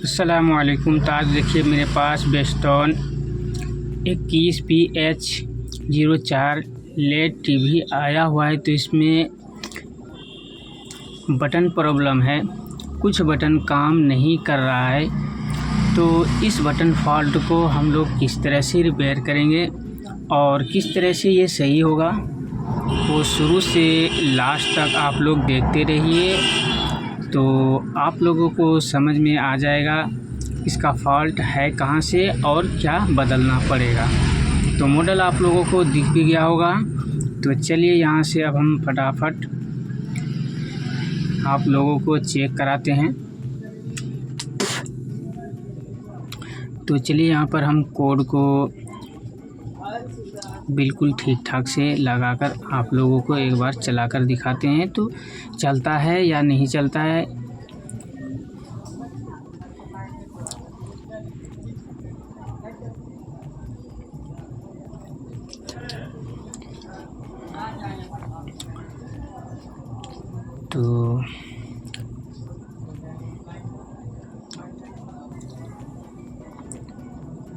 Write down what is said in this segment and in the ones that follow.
अस्सलामुअलैकुम। तो आज देखिए मेरे पास बेस्टॉन 21PH04 लेड टीवी आया हुआ है। तो इसमें बटन प्रॉब्लम है, कुछ बटन काम नहीं कर रहा है। तो इस बटन फॉल्ट को हम लोग किस तरह से रिपेयर करेंगे और किस तरह से ये सही होगा, वो शुरू से लास्ट तक आप लोग देखते रहिए। तो आप लोगों को समझ में आ जाएगा इसका फॉल्ट है कहाँ से और क्या बदलना पड़ेगा। तो मॉडल आप लोगों को दिख भी गया होगा। तो चलिए यहाँ से अब हम फटाफट आप लोगों को चेक कराते हैं। तो चलिए यहाँ पर हम कोड को बिल्कुल ठीक ठाक से लगाकर आप लोगों को एक बार चलाकर दिखाते हैं तो चलता है या नहीं चलता है।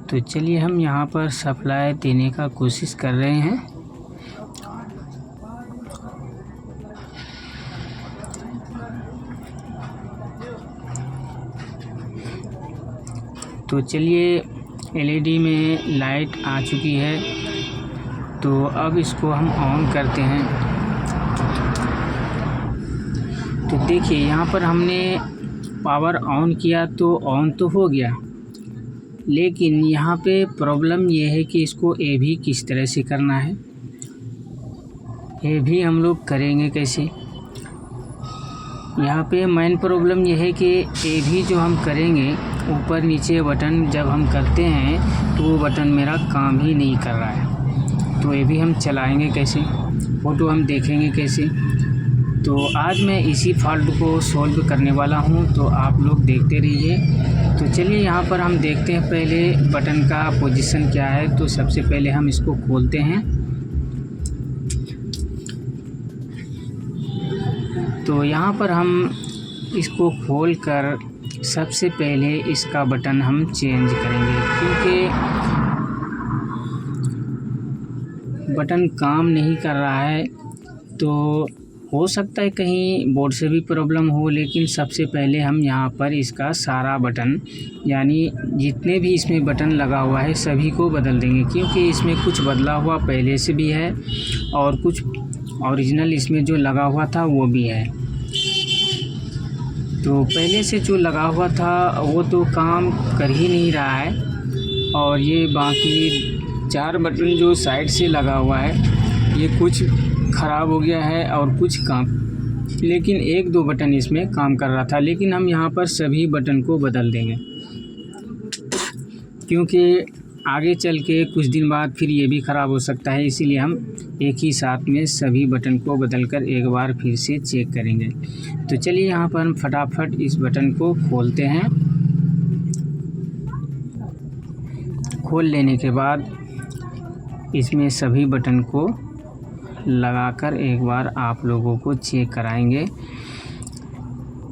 तो चलिए हम यहाँ पर सप्लाई देने का कोशिश कर रहे हैं। तो चलिए एलईडी में लाइट आ चुकी है। तो अब इसको हम ऑन करते हैं। तो देखिए यहाँ पर हमने पावर ऑन किया तो ऑन तो हो गया, लेकिन यहाँ पे प्रॉब्लम ये है कि इसको ए भी किस तरह से करना है, ये भी हम लोग करेंगे कैसे। यहाँ पे मेन प्रॉब्लम ये है कि ए भी जो हम करेंगे ऊपर नीचे बटन जब हम करते हैं तो वो बटन मेरा काम ही नहीं कर रहा है। तो ये भी हम चलाएंगे कैसे, फोटो हम देखेंगे कैसे। तो आज मैं इसी फॉल्ट को सॉल्व करने वाला हूँ, तो आप लोग देखते रहिए। तो चलिए यहाँ पर हम देखते हैं पहले बटन का पोजीशन क्या है। तो सबसे पहले हम इसको खोलते हैं। तो यहाँ पर हम इसको खोलकर सबसे पहले इसका बटन हम चेंज करेंगे, क्योंकि बटन काम नहीं कर रहा है। तो हो सकता है कहीं बोर्ड से भी प्रॉब्लम हो, लेकिन सबसे पहले हम यहाँ पर इसका सारा बटन यानी जितने भी इसमें बटन लगा हुआ है सभी को बदल देंगे, क्योंकि इसमें कुछ बदला हुआ पहले से भी है और कुछ ओरिजिनल इसमें जो लगा हुआ था वो भी है। तो पहले से जो लगा हुआ था वो तो काम कर ही नहीं रहा है, और ये बाकी 4 बटन जो साइड से लगा हुआ है ये कुछ ख़राब हो गया है और कुछ काम, लेकिन 1-2 बटन इसमें काम कर रहा था। लेकिन हम यहाँ पर सभी बटन को बदल देंगे, क्योंकि आगे चल के कुछ दिन बाद फिर ये भी ख़राब हो सकता है। इसीलिए हम एक ही साथ में सभी बटन को बदलकर एक बार फिर से चेक करेंगे। तो चलिए यहाँ पर हम फटाफट इस बटन को खोलते हैं। खोल लेने के बाद इसमें सभी बटन को लगाकर एक बार आप लोगों को चेक कराएंगे।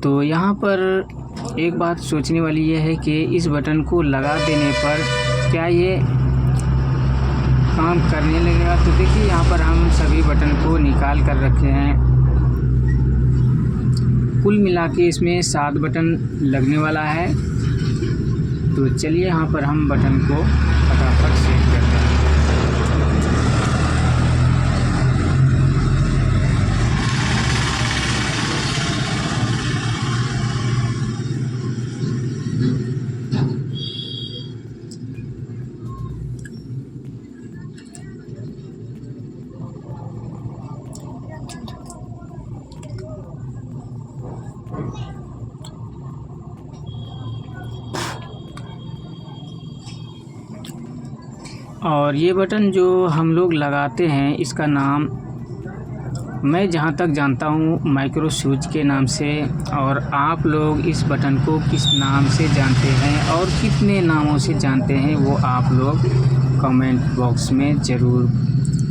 तो यहाँ पर एक बात सोचने वाली ये है कि इस बटन को लगा देने पर क्या ये काम करने लगेगा। तो देखिए यहाँ पर हम सभी बटन को निकाल कर रखे हैं। कुल मिला के इसमें 7 बटन लगने वाला है। तो चलिए यहाँ पर हम बटन को फटाफट सेट करते हैं। और ये बटन जो हम लोग लगाते हैं इसका नाम मैं जहाँ तक जानता हूँ माइक्रो स्विच के नाम से, और आप लोग इस बटन को किस नाम से जानते हैं और कितने नामों से जानते हैं वो आप लोग कमेंट बॉक्स में ज़रूर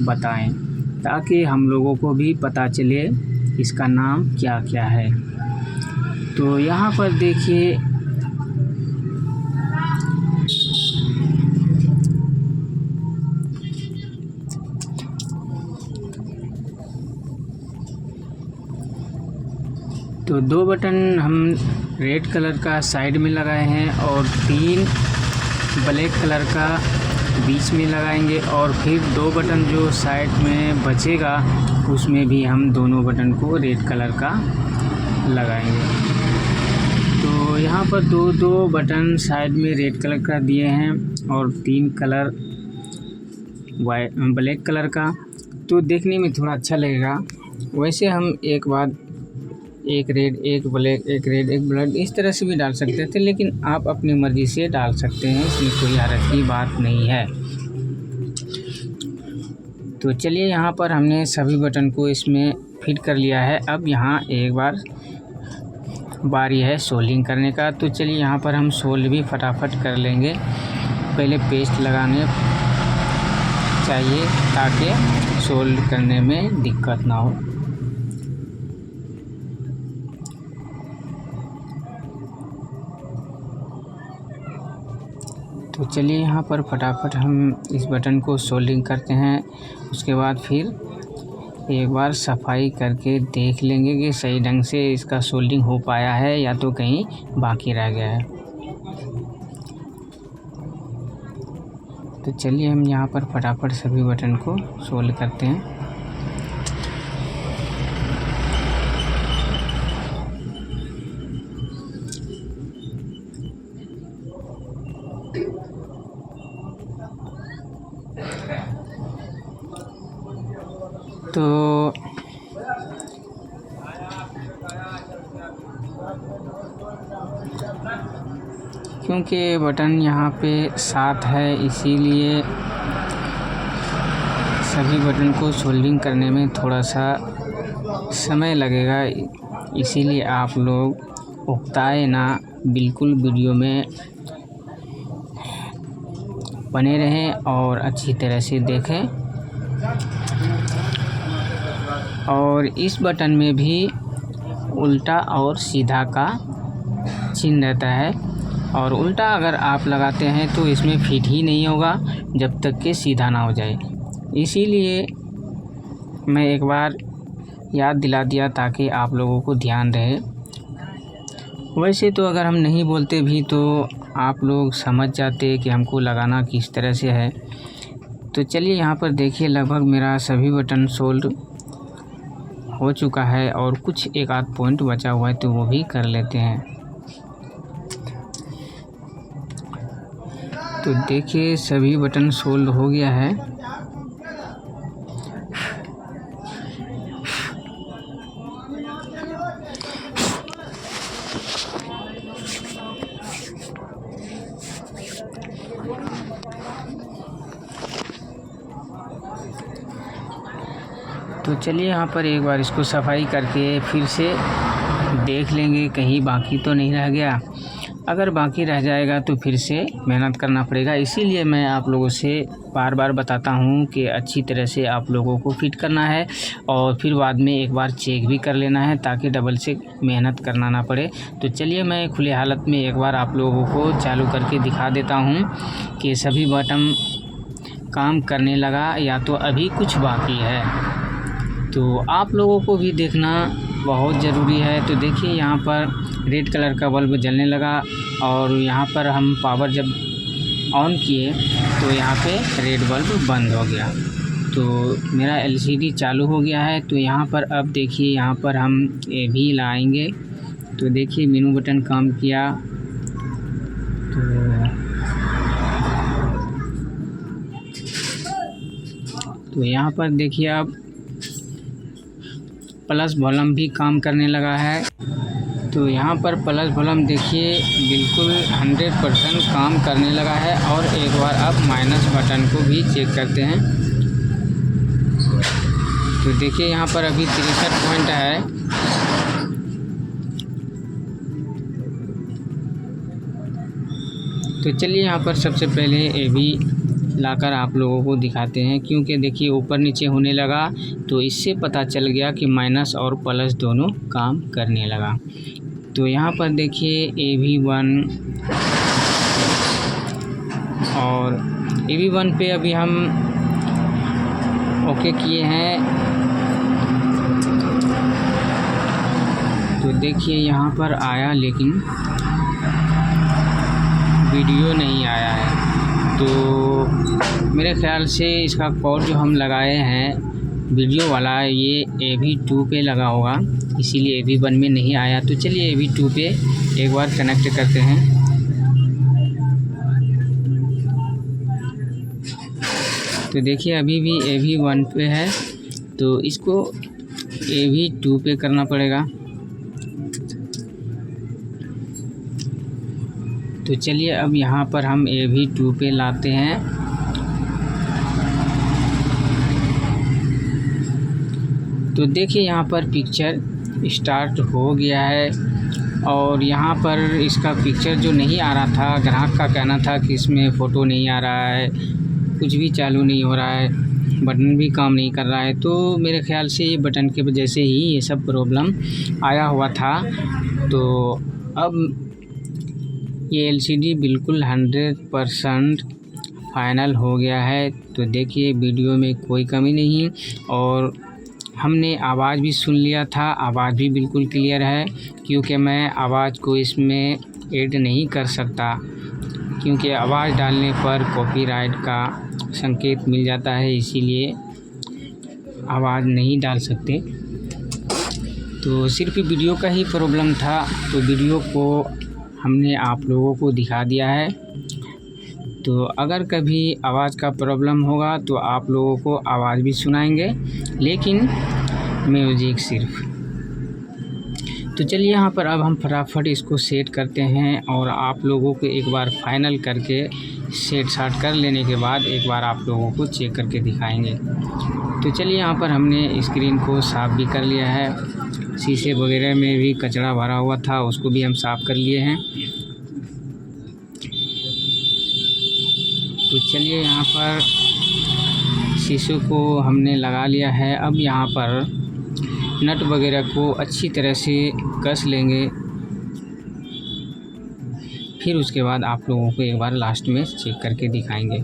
बताएं, ताकि हम लोगों को भी पता चले इसका नाम क्या क्या है। तो यहाँ पर देखिए तो 2 बटन हम रेड कलर का साइड में लगाए हैं और 3 ब्लैक कलर का बीच में लगाएंगे और फिर 2 बटन जो साइड में बचेगा उसमें भी हम दोनों बटन को रेड कलर का लगाएंगे। तो यहाँ पर दो बटन साइड में रेड कलर का दिए हैं और 3 कलर ब्लैक कलर का, तो देखने में थोड़ा अच्छा लगेगा। वैसे हम एक बाद एक रेड एक ब्लैक एक रेड एक ब्लैक इस तरह से भी डाल सकते थे, लेकिन आप अपनी मर्ज़ी से डाल सकते हैं, इसमें कोई हरज की बात नहीं है। तो चलिए यहाँ पर हमने सभी बटन को इसमें फिट कर लिया है। अब यहाँ एक बार बारी है सोल्डिंग करने का। तो चलिए यहाँ पर हम सोल्ड भी फटाफट कर लेंगे। पहले पेस्ट लगाने चाहिए ताकि सोल्ड करने में दिक्कत ना हो। तो चलिए यहाँ पर फटाफट हम इस बटन को सोल्डिंग करते हैं। उसके बाद फिर एक बार सफाई करके देख लेंगे कि सही ढंग से इसका सोल्डिंग हो पाया है या तो कहीं बाकी रह गया है। तो चलिए हम यहाँ पर फटाफट सभी बटन को सोल्ड करते हैं। तो क्योंकि बटन यहाँ पे 7 है इसीलिए सभी बटन को सोल्डिंग करने में थोड़ा सा समय लगेगा, इसीलिए आप लोग उकताए ना, बिल्कुल वीडियो में बने रहें और अच्छी तरह से देखें। और इस बटन में भी उल्टा और सीधा का चिन्ह रहता है, और उल्टा अगर आप लगाते हैं तो इसमें फिट ही नहीं होगा जब तक कि सीधा ना हो जाए। इसीलिए मैं एक बार याद दिला दिया ताकि आप लोगों को ध्यान रहे। वैसे तो अगर हम नहीं बोलते भी तो आप लोग समझ जाते कि हमको लगाना किस तरह से है। तो चलिए यहाँ पर देखिए लगभग मेरा सभी बटन सोल्ड हो चुका है और कुछ एक आध पॉइंट बचा हुआ है तो वो भी कर लेते हैं। तो देखिए सभी बटन सोल्ड हो गया है। तो चलिए यहाँ पर एक बार इसको सफाई करके फिर से देख लेंगे कहीं बाकी तो नहीं रह गया। अगर बाकी रह जाएगा तो फिर से मेहनत करना पड़ेगा। इसीलिए मैं आप लोगों से बार बार बताता हूँ कि अच्छी तरह से आप लोगों को फिट करना है और फिर बाद में एक बार चेक भी कर लेना है ताकि डबल से मेहनत करना ना पड़े। तो चलिए मैं खुले हालत में एक बार आप लोगों को चालू करके दिखा देता हूँ कि सभी बटन काम करने लगा या तो अभी कुछ बाकी है। तो आप लोगों को भी देखना बहुत ज़रूरी है। तो देखिए यहाँ पर रेड कलर का बल्ब जलने लगा और यहाँ पर हम पावर जब ऑन किए तो यहाँ पे रेड बल्ब बंद हो गया। तो मेरा एलसीडी चालू हो गया है। तो यहाँ पर अब देखिए यहाँ पर हम ये भी लाएंगे। तो देखिए मेनू बटन काम किया। तो यहाँ पर देखिए अब प्लस वॉल्यूम भी काम करने लगा है। तो यहाँ पर प्लस वॉल्यूम देखिए बिल्कुल 100% काम करने लगा है। और एक बार अब माइनस बटन को भी चेक करते हैं। तो देखिए यहाँ पर अभी 63 पॉइंट है। तो चलिए यहाँ पर सबसे पहले ये भी लाकर आप लोगों को दिखाते हैं, क्योंकि देखिए ऊपर नीचे होने लगा तो इससे पता चल गया कि माइनस और प्लस दोनों काम करने लगा। तो यहाँ पर देखिए AV1 और AV1 पे अभी हम ओके किए हैं। तो तो देखिए यहाँ पर आया लेकिन वीडियो नहीं आया है। तो मेरे ख़्याल से इसका कोड जो हम लगाए हैं वीडियो वाला ये AV2 पे लगा होगा, इसीलिए AV1 में नहीं आया। तो चलिए AV2 पे एक बार कनेक्ट करते हैं। तो देखिए अभी भी AV1 पे है, तो इसको AV2 पे करना पड़ेगा। तो चलिए अब यहाँ पर हम AV2 पे लाते हैं। तो देखिए यहाँ पर पिक्चर स्टार्ट हो गया है और यहाँ पर इसका पिक्चर जो नहीं आ रहा था, ग्राहक का कहना था कि इसमें फ़ोटो नहीं आ रहा है, कुछ भी चालू नहीं हो रहा है, बटन भी काम नहीं कर रहा है। तो मेरे ख़्याल से ये बटन के वजह से ही ये सब प्रॉब्लम आया हुआ था। तो अब ये LCD बिल्कुल 100% फाइनल हो गया है। तो देखिए वीडियो में कोई कमी नहीं और हमने आवाज़ भी सुन लिया था, आवाज़ भी बिल्कुल क्लियर है, क्योंकि मैं आवाज़ को इसमें ऐड नहीं कर सकता, क्योंकि आवाज़ डालने पर कॉपीराइट का संकेत मिल जाता है, इसीलिए आवाज़ नहीं डाल सकते। तो सिर्फ वीडियो का ही प्रॉब्लम था, तो वीडियो को हमने आप लोगों को दिखा दिया है। तो अगर कभी आवाज़ का प्रॉब्लम होगा तो आप लोगों को आवाज़ भी सुनाएंगे, लेकिन म्यूज़िक सिर्फ। तो चलिए यहाँ पर अब हम फटाफट इसको सेट करते हैं और आप लोगों को एक बार फाइनल करके सेट साट कर लेने के बाद एक बार आप लोगों को चेक करके दिखाएंगे। तो चलिए यहाँ पर हमने स्क्रीन को साफ़ भी कर लिया है, शीशे वगैरह में भी कचरा भरा हुआ था, उसको भी हम साफ़ कर लिए हैं। तो चलिए यहाँ पर शीशे को हमने लगा लिया है। अब यहाँ पर नट वगैरह को अच्छी तरह से कस लेंगे, फिर उसके बाद आप लोगों को एक बार लास्ट में चेक करके दिखाएंगे।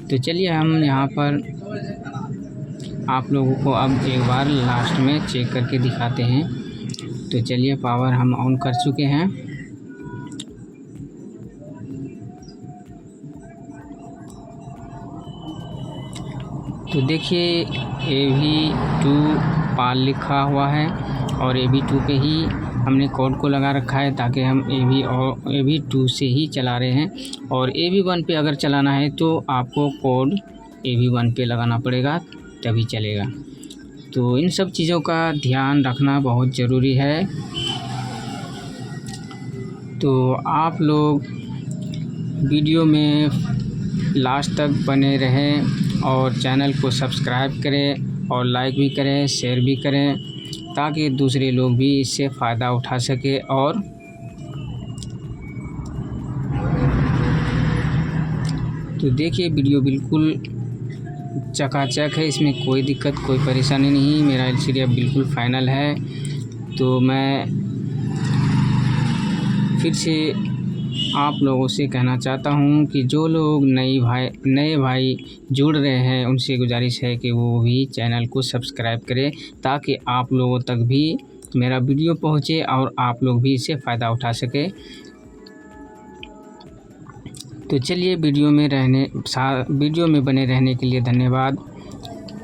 तो चलिए हम यहाँ पर आप लोगों को अब एक बार लास्ट में चेक करके दिखाते हैं। तो चलिए पावर हम ऑन कर चुके हैं। तो देखिए AV2 पाल लिखा हुआ है और AV2 पे ही हमने कोड को लगा रखा है, ताकि हम AV2 से ही चला रहे हैं। और AV1 पे अगर चलाना है तो आपको कोड AV1 पे लगाना पड़ेगा, तभी चलेगा। तो इन सब चीज़ों का ध्यान रखना बहुत ज़रूरी है। तो आप लोग वीडियो में लास्ट तक बने रहें और चैनल को सब्सक्राइब करें और लाइक भी करें, शेयर भी करें, ताकि दूसरे लोग भी इससे फ़ायदा उठा सके। और तो देखिए वीडियो बिल्कुल चकाचक है, इसमें कोई दिक्कत कोई परेशानी नहीं। मेरा LCD अब बिल्कुल फाइनल है। तो मैं फिर से आप लोगों से कहना चाहता हूं कि जो लोग नए भाई जुड़ रहे हैं, उनसे गुजारिश है कि वो भी चैनल को सब्सक्राइब करें, ताकि आप लोगों तक भी मेरा वीडियो पहुंचे और आप लोग भी इससे फ़ायदा उठा सके। तो चलिए वीडियो में बने रहने के लिए धन्यवाद।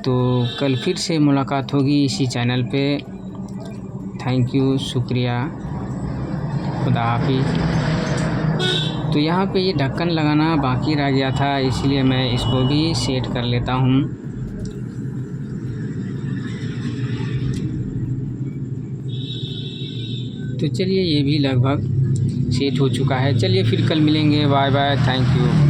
तो कल फिर से मुलाकात होगी इसी चैनल पे। थैंक यू, शुक्रिया, खुदा हाफिज़। तो यहाँ पे ये ढक्कन लगाना बाकी रह गया था, इसलिए मैं इसको भी सेट कर लेता हूँ। तो चलिए ये भी लगभग सेट हो चुका है। चलिए फिर कल मिलेंगे। Bye bye, thank you.